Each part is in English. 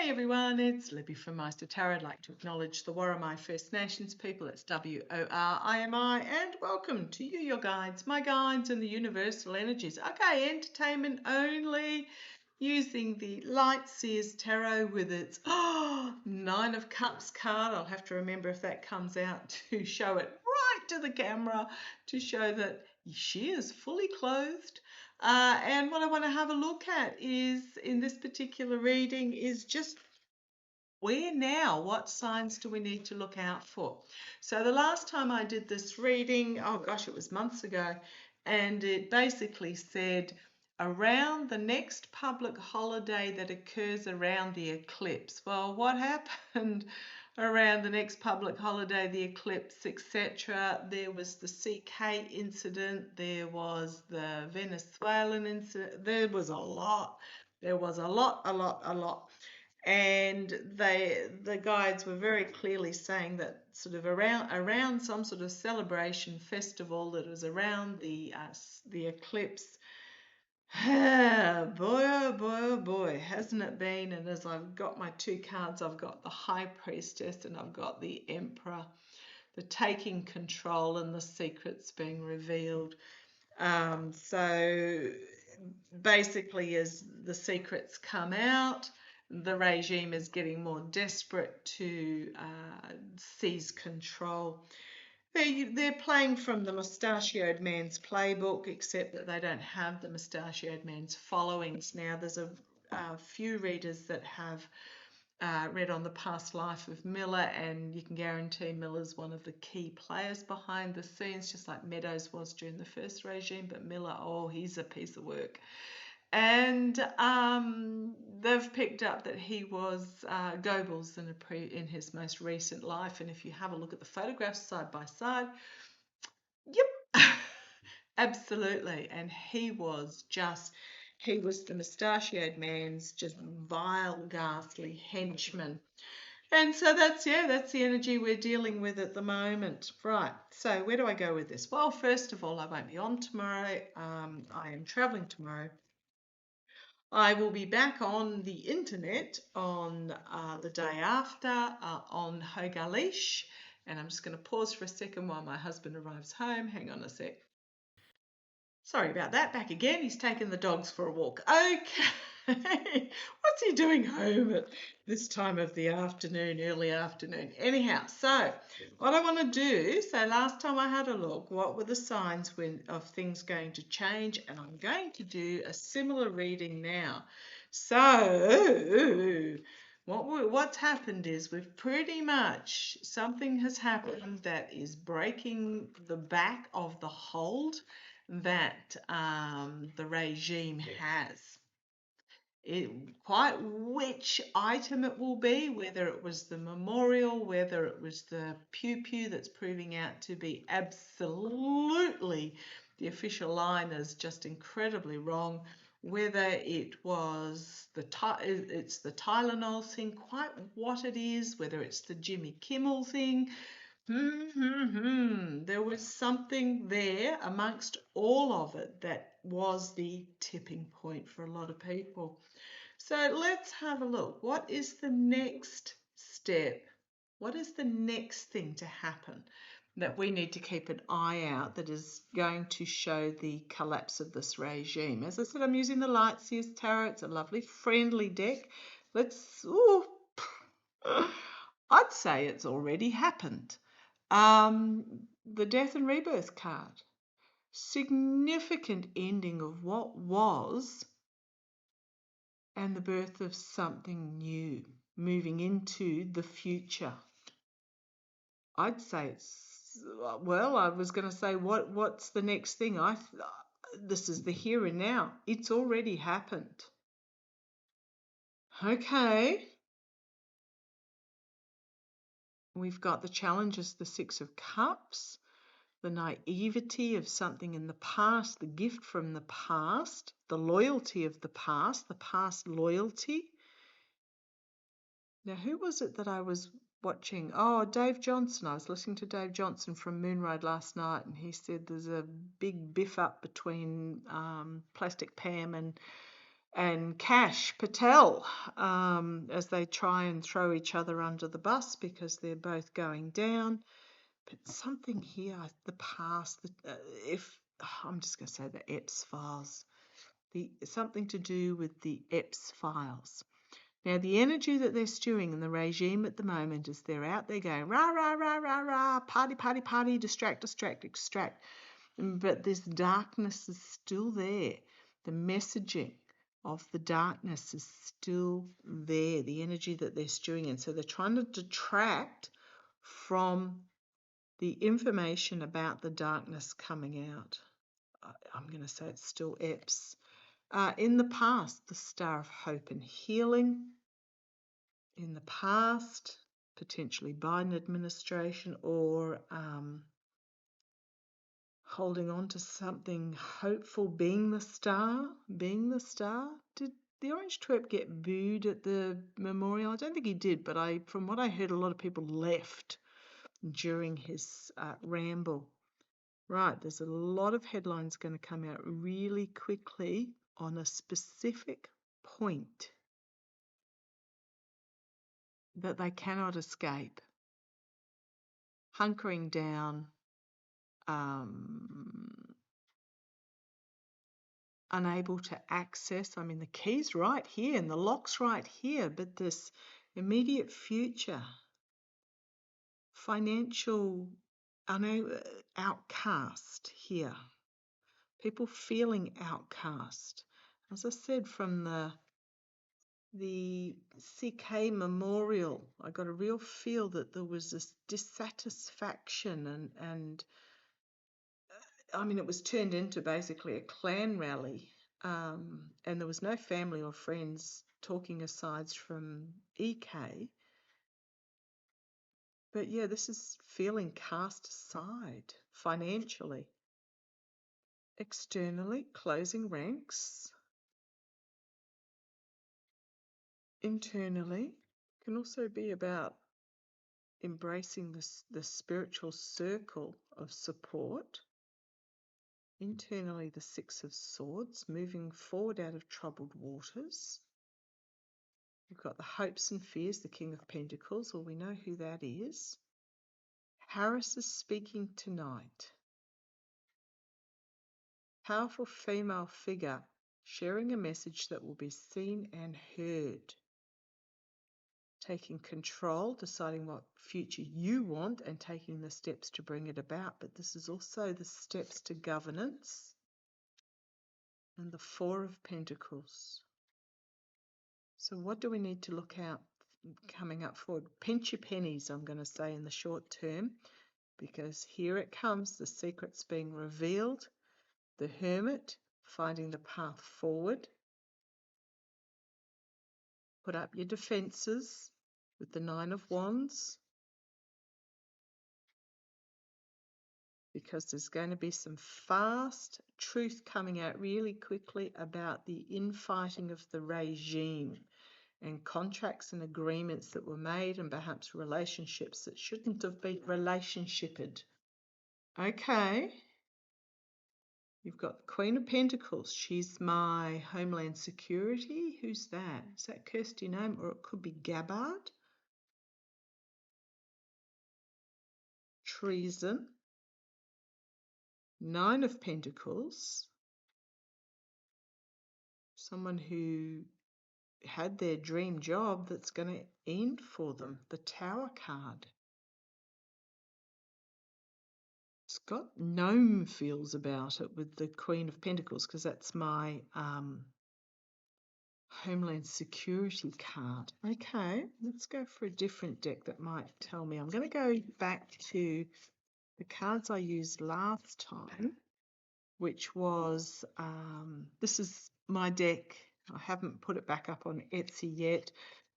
Hey everyone, it's Libby from Maighstir Tarot. I'd like to acknowledge the Worimi First Nations people. It's W-O-R-I-M-I, and welcome to you, your guides, my guides, and the universal energies. Okay, entertainment only, using the Lightseers Tarot with its Nine of Cups card. I'll have to remember if that comes out to show it right to the camera to show that she is fully clothed. And what I want to have a look at is, in this particular reading, is just where now? What signs do we need to look out for? So the last time I did this reading, oh gosh, it was months ago, and it basically said around the next public holiday that occurs around the eclipse. Well, what happened around the next public holiday, the eclipse, etc.? There was the CK incident, there was the Venezuelan incident, there was a lot. There was a lot. And the guides were very clearly saying that sort of around some sort of celebration festival that was around the eclipse. Boy, oh boy, oh boy, hasn't it been? And as I've got my two cards, I've got the High Priestess and I've got the Emperor, the taking control and the secrets being revealed. So basically, as the secrets come out, the regime is getting more desperate to seize control. They're playing from the mustachioed man's playbook, except that they don't have the mustachioed man's followings. Now, there's a few readers that have read on the past life of Miller, and you can guarantee Miller's one of the key players behind the scenes, just like Meadows was during the first regime. But Miller, oh, he's a piece of work. And they've picked up that he was Goebbels in his most recent life. And if you have a look at the photographs side by side, yep, absolutely. And he was the mustachioed man's just vile, ghastly henchman. And so that's the energy we're dealing with at the moment. Right, so where do I go with this? Well, first of all, I won't be on tomorrow. I am traveling tomorrow. I will be back on the internet on the day after on Hogalish, and I'm just going to pause for a second while my husband arrives home. Hang on a sec. Sorry about that. Back again. He's taken the dogs for a walk. Okay. What's he doing home at this time of the afternoon, early afternoon? Anyhow, so what I want to do, so last time I had a look, what were the signs of things going to change? And I'm going to do a similar reading now. So what's happened is we've pretty much, something has happened that is breaking the back of the hold that the regime has. Quite which item it will be, whether it was the memorial, whether it was the pew that's proving out to be absolutely, the official line is just incredibly wrong, whether it was it's the Tylenol thing, quite what it is, whether it's the Jimmy Kimmel thing. There was something there amongst all of it that was the tipping point for a lot of people. So let's have a look. What is the next step? What is the next thing to happen that we need to keep an eye out that is going to show the collapse of this regime? As I said, I'm using the Lightseers Tarot. It's a lovely, friendly deck. I'd say it's already happened. The Death and Rebirth card. Significant ending of what was and the birth of something new, moving into the future. I'd say it's, well, I was going to say, what's the next thing? This is the here and now. It's already happened. Okay. We've got the challenges, the Six of Cups, the naivety of something in the past, the gift from the past, the loyalty of the past loyalty. Now, who was it that I was watching? Oh, Dave Johnson. I was listening to Dave Johnson from Moonride last night, and he said there's a big biff up between Plastic Pam and and Cash Patel, as they try and throw each other under the bus because they're both going down. But something here, the past, if I'm just going to say the Epps files, something to do with the Epps files. Now, the energy that they're stewing in the regime at the moment is they're out there going rah, rah, rah, rah, rah, party, party, party, distract, distract, extract. But this darkness is still there. The messaging of the darkness is still there, the energy that they're stewing in. So they're trying to detract from the information about the darkness coming out. I'm going to say it's still Epps. In the past, the Star of Hope and Healing. In the past, potentially Biden administration, or holding on to something hopeful, being the star. Did the Orange Twerp get booed at the memorial? I don't think he did, but from what I heard, a lot of people left during his ramble. Right, there's a lot of headlines going to come out really quickly on a specific point that they cannot escape. Hunkering down, unable to access. I mean, the key's right here and the lock's right here, but this immediate future, financial outcast here. People feeling outcast. As I said, from the CK memorial, I got a real feel that there was this dissatisfaction and I mean, it was turned into basically a clan rally, and there was no family or friends talking asides from EK. But yeah, this is feeling cast aside financially. Externally, closing ranks. Internally, can also be about embracing the spiritual circle of support. Internally, the Six of Swords, moving forward out of troubled waters. You've got the hopes and fears, the King of Pentacles. Well, we know who that is. Harris is speaking tonight. Powerful female figure sharing a message that will be seen and heard. Taking control, deciding what future you want and taking the steps to bring it about. But this is also the steps to governance. And the Four of Pentacles. So what do we need to look out coming up forward? Pinch your pennies, I'm going to say, in the short term, because here it comes, the secret's being revealed. The Hermit, finding the path forward. Put up your defences with the Nine of Wands, because there's going to be some fast truth coming out really quickly about the infighting of the regime and contracts and agreements that were made and perhaps relationships that shouldn't have been relationshiped. Okay. You've got the Queen of Pentacles. She's my Homeland Security. Who's that? Is that Kirsty name? Or it could be Gabbard. Treason. Nine of Pentacles. Someone who had their dream job that's going to end for them. The Tower card. It's got gnome feels about it with the Queen of Pentacles, because that's my Homeland Security card. Okay, let's go for a different deck that might tell me. I'm going to go back to the cards I used last time, which was, this is my deck. I haven't put it back up on Etsy yet.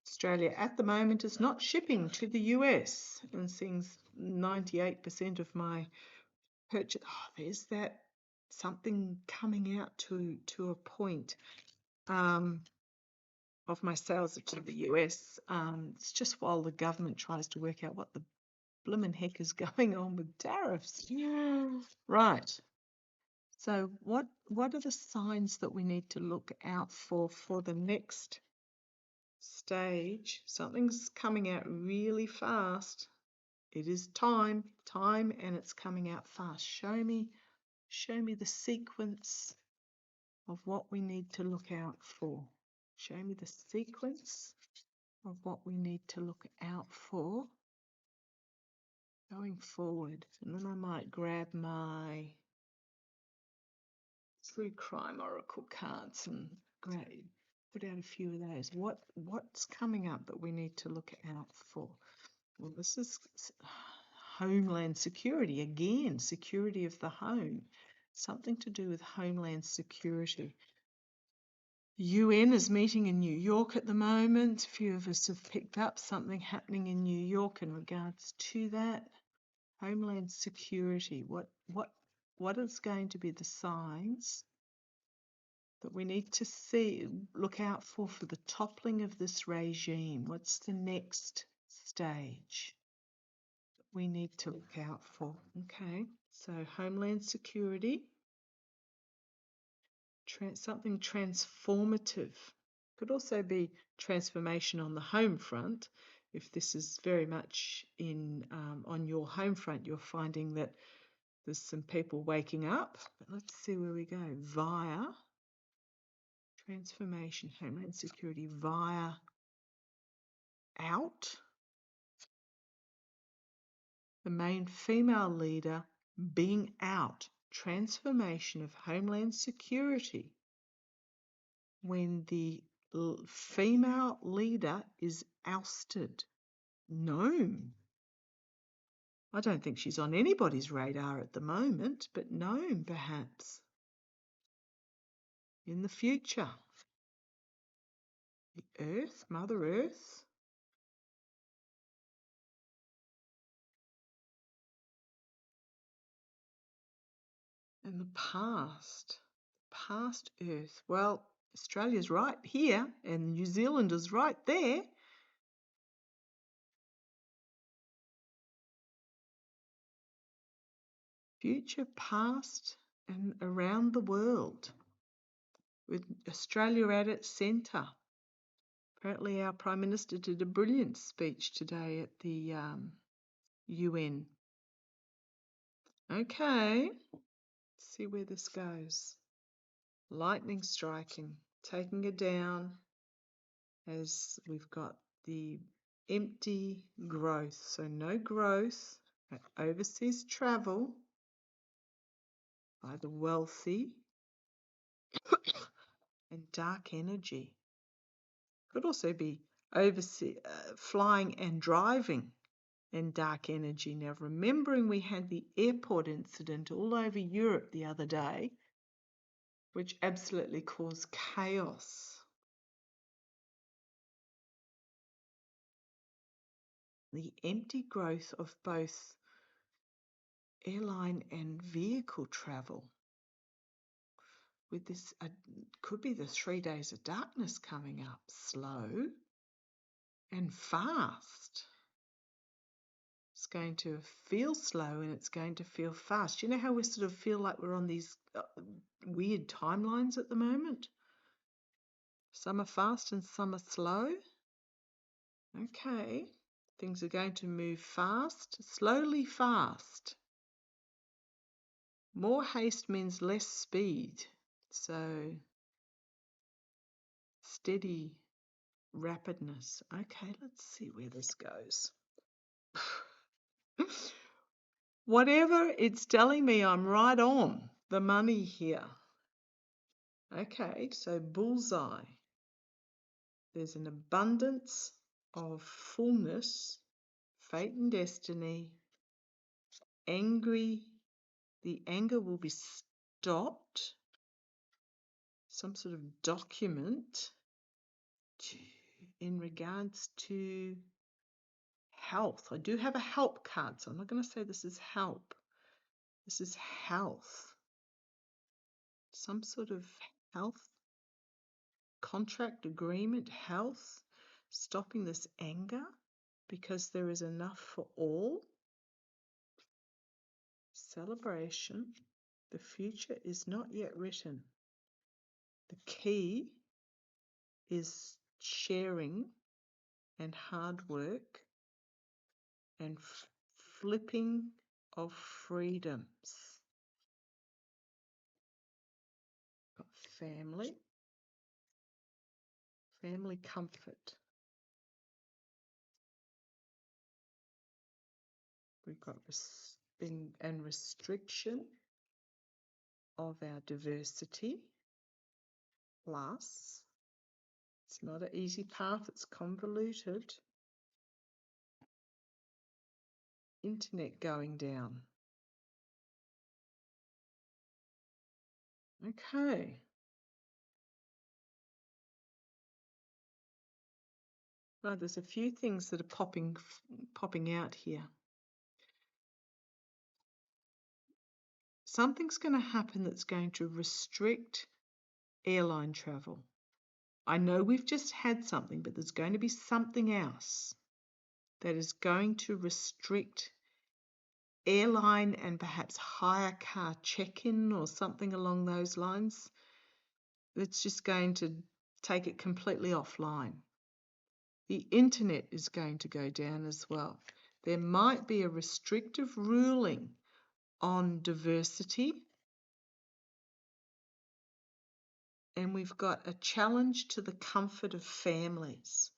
Australia at the moment is not shipping to the US, and seeing 98% of my purchase. Oh, there's that something coming out to a point of my sales to the US. It's just while the government tries to work out what the blimmin' heck is going on with tariffs. Yeah. Right. So what are the signs that we need to look out for the next stage? Something's coming out really fast. It is time, and it's coming out fast. Show me the sequence of what we need to look out for. Show me the sequence of what we need to look out for going forward. And then I might grab my True Crime Oracle cards and put out a few of those. What's coming up that we need to look out for? Well, this is Homeland Security. Again, security of the home. Something to do with Homeland Security. UN is meeting in New York at the moment. A few of us have picked up something happening in New York in regards to that. Homeland Security. What is going to be the signs that we need to look out for the toppling of this regime? What's the next stage that we need to look out for? Okay, so Homeland Security, something transformative. Could also be transformation on the home front. If this is very much on your home front, you're finding that there's some people waking up. But let's see where we go. Via transformation, Homeland Security, via out. The main female leader being out. Transformation of Homeland Security. When the female leader is ousted. Gnome. I don't think she's on anybody's radar at the moment, but Gnome perhaps. In the future. The Earth, Mother Earth. And the past Earth. Well, Australia's right here and New Zealand is right there. Future, past, and around the world, with Australia at its centre. Apparently our Prime Minister did a brilliant speech today at the UN. Okay, let's see where this goes. Lightning striking, taking it down as we've got the empty growth. So no growth, overseas travel by the wealthy and dark energy. Could also be overseas flying and driving and dark energy. Now, remembering we had the airport incident all over Europe the other day, which absolutely caused chaos. The empty growth of both airline and vehicle travel. With this, could be the 3 days of darkness coming up, slow and fast. It's going to feel slow and it's going to feel fast. You know how we sort of feel like we're on these weird timelines at the moment? Some are fast and some are slow. Okay, things are going to move fast, slowly fast. More haste means less speed. So steady rapidness. Okay, let's see where this goes. Whatever it's telling me, I'm right on the money here. Okay, so bullseye. There's an abundance of fullness, fate and destiny, angry. The anger will be stopped. Some sort of document in regards to health. I do have a help card, so I'm not going to say this is help. This is health. Some sort of health contract, agreement, health, stopping this anger because there is enough for all. Celebration. The future is not yet written. The key is sharing and hard work and flipping of freedoms. Got family comfort. We've got and restriction of our diversity. Plus, it's not an easy path, it's convoluted. Internet going down. Okay. Right, there's a few things that are popping out here. Something's going to happen that's going to restrict airline travel. I know we've just had something, but there's going to be something else that is going to restrict airline and perhaps hire car check-in or something along those lines. It's just going to take it completely offline. The internet is going to go down as well. There might be a restrictive ruling on diversity. And we've got a challenge to the comfort of families.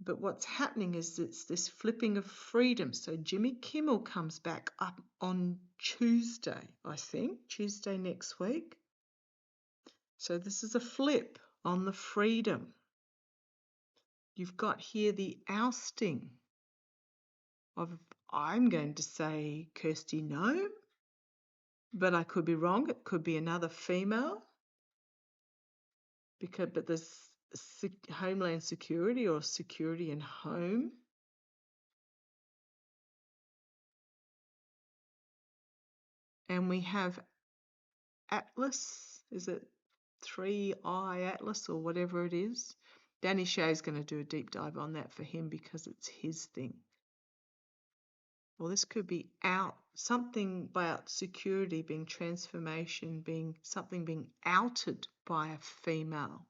But what's happening is it's this flipping of freedom. So Jimmy Kimmel comes back up on Tuesday, I think, Tuesday next week. So this is a flip on the freedom. You've got here the ousting of, I'm going to say Kirsty Noem, but I could be wrong. It could be another female. But there's Homeland Security or Security and Home. And we have Atlas, is it 3i Atlas or whatever it is? Danny Shea's going to do a deep dive on that for him because it's his thing. Well, this could be something about security being transformation, something being outed by a female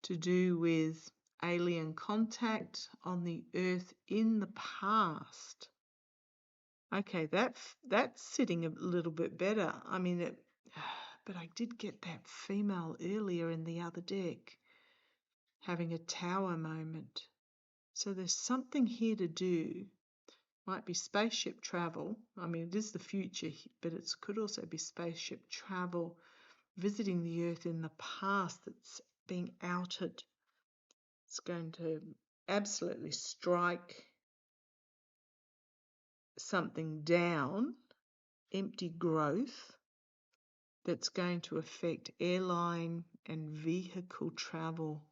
to do with alien contact on the earth in the past. Okay, that's sitting a little bit better. I mean, but I did get that female earlier in the other deck having a tower moment. So there's something here to do. Might be spaceship travel. I mean, it is the future, but it could also be spaceship travel, visiting the earth in the past that's being outed. It's going to absolutely strike something down, empty growth, that's going to affect airline and vehicle travel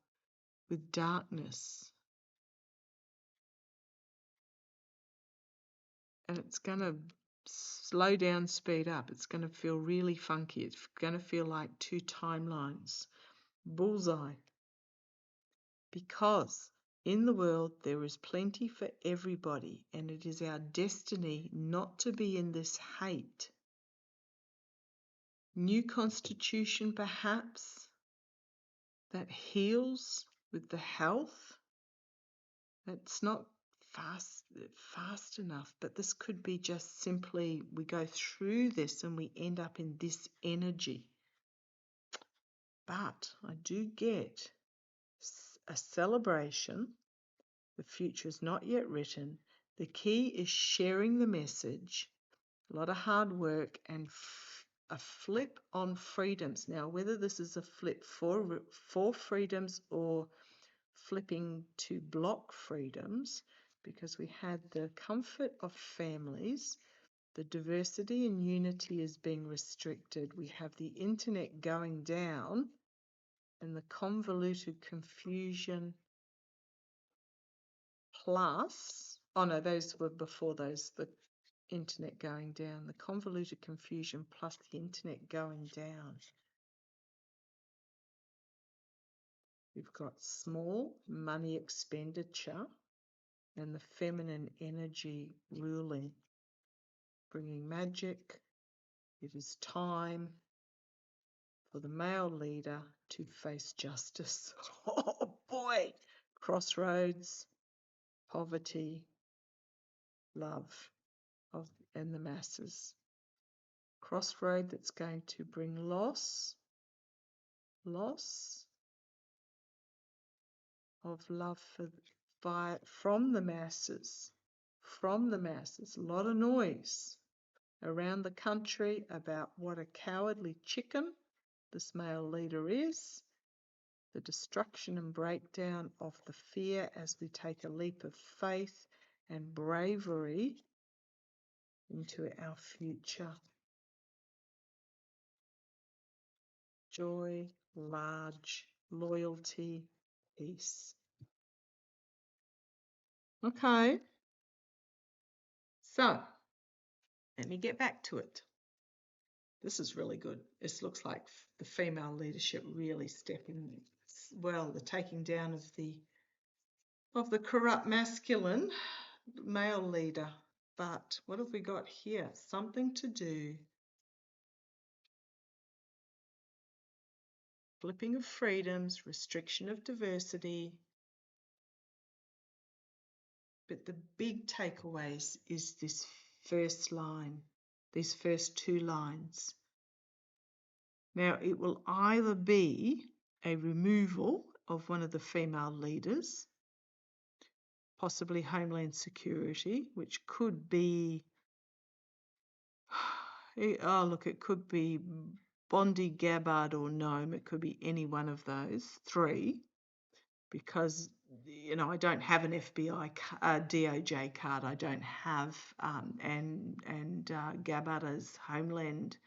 with darkness. And it's going to slow down, speed up. It's going to feel really funky. It's going to feel like two timelines. Bullseye. Because in the world there is plenty for everybody, and it is our destiny not to be in this hate. New constitution perhaps that heals with the health. It's not fast enough, but this could be just simply we go through this and we end up in this energy. But I do get a celebration. The future is not yet written. The key is sharing the message, a lot of hard work, and a flip on freedoms. Now, whether this is a flip for freedoms or flipping to block freedoms, because we had the comfort of families, the diversity and unity is being restricted. We have the internet going down and the convoluted confusion plus, oh no, those were before those, the internet going down, the convoluted confusion plus the internet going down. We've got small money expenditure and the feminine energy ruling, bringing magic, It is time for the male leader to face justice. Oh boy! Crossroads, poverty, love and the masses. Crossroad that's going to bring loss of love from the masses. A lot of noise around the country about what a cowardly chicken this male leader is, the destruction and breakdown of the fear as we take a leap of faith and bravery into our future. Joy, large, loyalty, peace. Okay, so let me get back to it. This is really good. This looks like the female leadership really stepping, well, the taking down of the corrupt masculine male leader. But what have we got here? Something to do. Flipping of freedoms, restriction of diversity. But the big takeaways is this first line, these first two lines. Now, it will either be a removal of one of the female leaders, possibly Homeland Security, which could be, oh look, it could be Bondi, Gabbard or Nome. It could be any one of those three, because I don't have an FBI DOJ card. I don't have and Gabbard is Homeland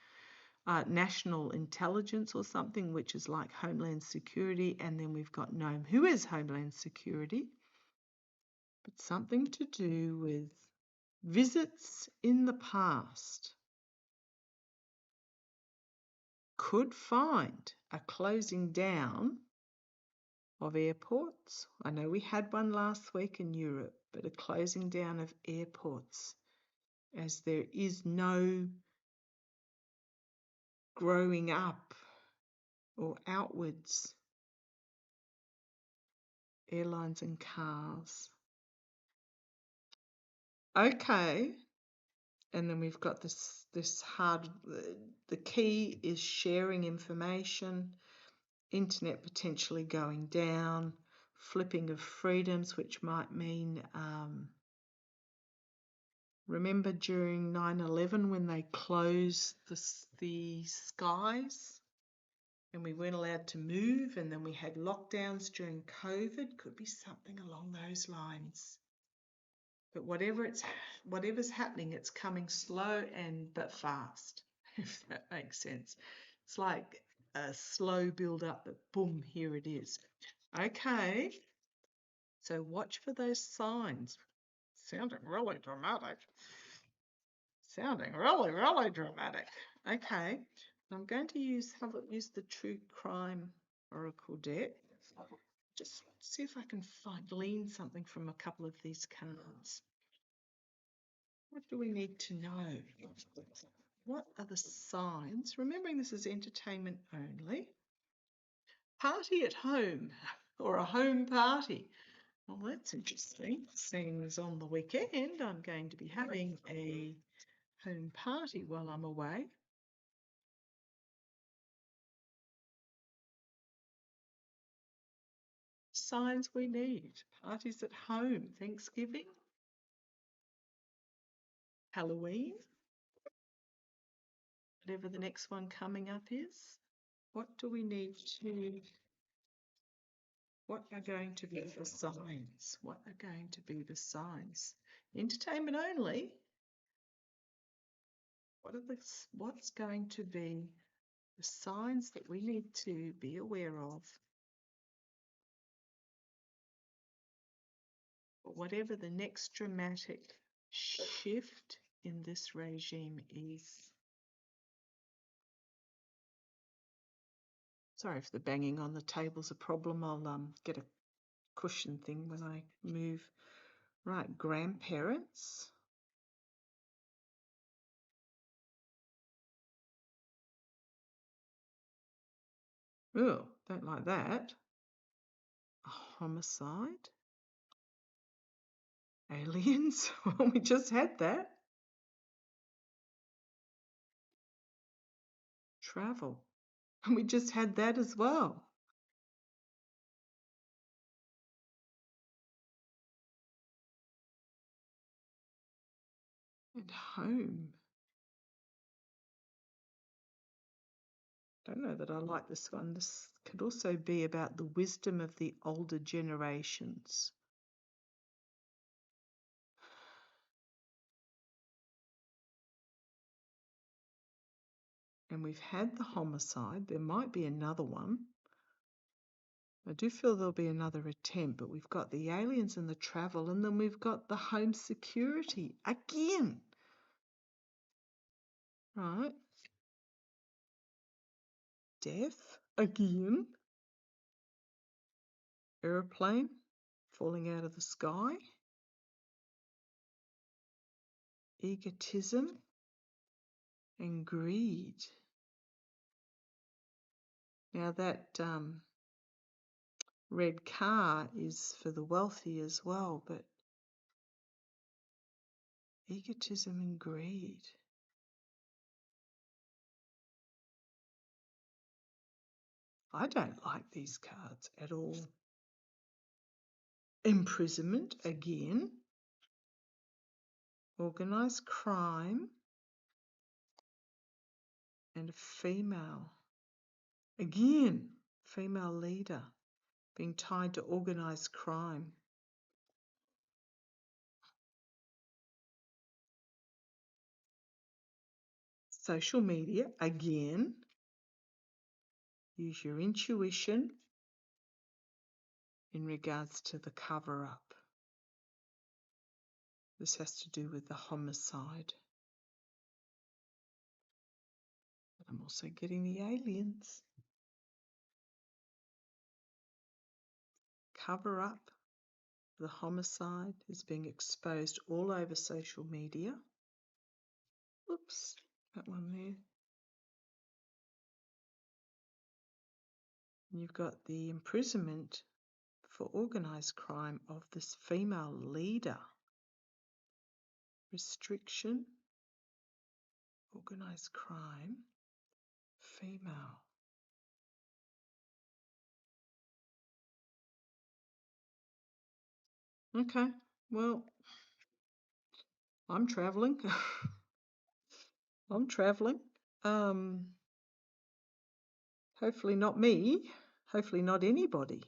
National Intelligence or something, which is like Homeland Security, and then we've got Nome, who is Homeland Security, but something to do with visits in the past could find a closing down of airports. I know we had one last week in Europe, but a closing down of airports, as there is no growing up or outwards. Airlines and cars. Okay, and then we've got this hard. The key is sharing information. Internet potentially going down. Flipping of freedoms, which might mean. Remember during 9/11 when they closed the skies and we weren't allowed to move, and then we had lockdowns during COVID? Could be something along those lines. But whatever's happening, it's coming slow but fast, if that makes sense. It's like a slow build up, but boom, here it is. Okay, so watch for those signs. Sounding really dramatic. Okay, I'm going to use the True Crime Oracle deck. Just see if I can glean something from a couple of these cards. What do we need to know? What are the signs? Remembering this is entertainment only. Party at home, or a home party. Well, that's interesting. Seeing as on the weekend I'm going to be having a home party while I'm away. Signs we need. Parties at home. Thanksgiving. Halloween. Whatever the next one coming up is. What do we need to... What are going to be the signs? What are going to be the signs? Entertainment only. What's going to be the signs that we need to be aware of? Whatever the next dramatic shift in this regime is. Sorry if the banging on the table's a problem. I'll get a cushion thing when I move. Right, grandparents. Oh, don't like that. A homicide. Aliens. Well, we just had that. Travel. And we just had that as well. And home. Don't know that I like this one. This could also be about the wisdom of the older generations. And we've had the homicide. There might be another one. I do feel there'll be another attempt, but we've got the aliens and the travel, and then we've got the home security again. Right. Death again. Aeroplane falling out of the sky. Egotism and greed. Now that red car is for the wealthy as well, but egotism and greed. I don't like these cards at all. Imprisonment again. Organised crime. And a female. Again, female leader being tied to organised crime. Social media, again. Use your intuition in regards to the cover-up. This has to do with the homicide. I'm also getting the aliens. Cover-up. The homicide is being exposed all over social media. Oops, that one there. And you've got the imprisonment for organised crime of this female leader. Restriction, organised crime, female. Okay, well, I'm travelling. I'm travelling. Hopefully not me. Hopefully not anybody.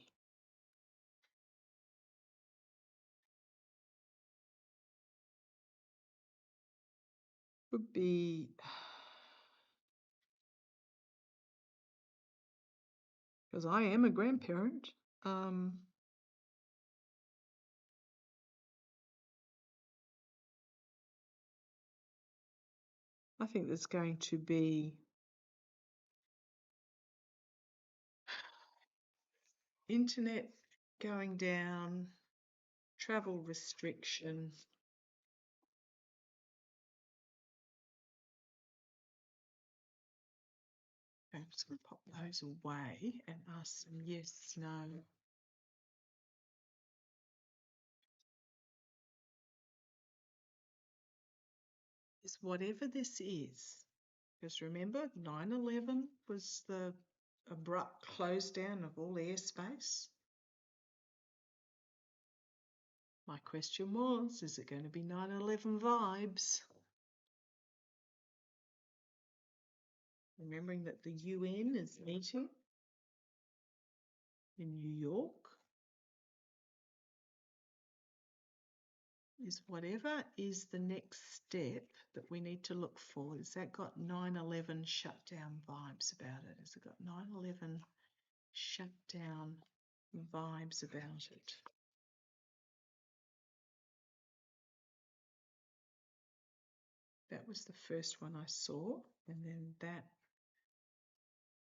Would be because I am a grandparent. I think there's going to be internet going down, travel restriction. I'm just going to pop those away and ask them yes, no. Is whatever this is, because remember 9/11 was the abrupt close down of all airspace. My question was, is it going to be 9/11 vibes? Remembering that the UN is meeting in New York. Is whatever is the next step that we need to look for, has that got 9/11 shutdown vibes about it? Has it got 9/11 shutdown vibes about it? That was the first one I saw, and then that,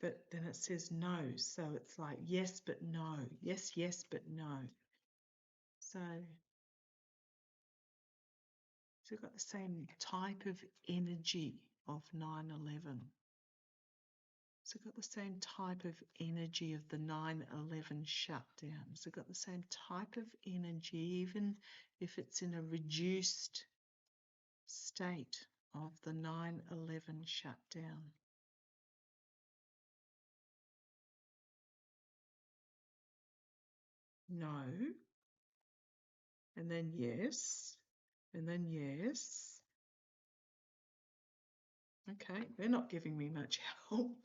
but then it says no, so it's like yes but no, yes, yes but no. So it's got the same type of energy of 9/11. Has it got the same type of energy of the 9/11 shutdown? Has it got the same type of energy, even if it's in a reduced state of the 9/11 shutdown? No. And then yes. And then yes. Okay, they're not giving me much help.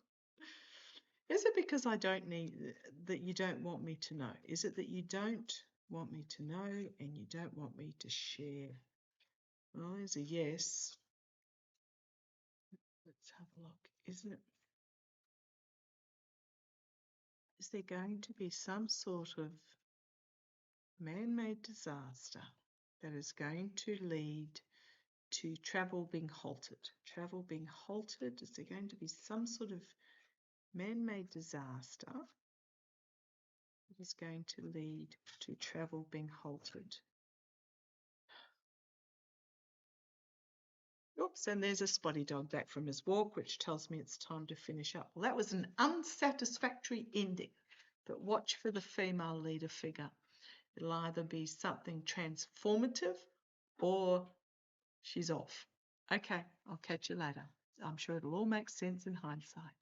Is it because I don't need that you don't want me to know? Is it that you don't want me to know and you don't want me to share? Well, there's a yes. Let's have a look. Is there going to be some sort of man-made disaster that is going to lead to travel being halted? Travel being halted? Is there going to be some sort of man-made disaster that is going to lead to travel being halted? Oops, and there's a spotty dog back from his walk, which tells me it's time to finish up. Well, that was an unsatisfactory ending, but watch for the female leader figure. It'll either be something transformative or she's off. Okay, I'll catch you later. I'm sure it'll all make sense in hindsight.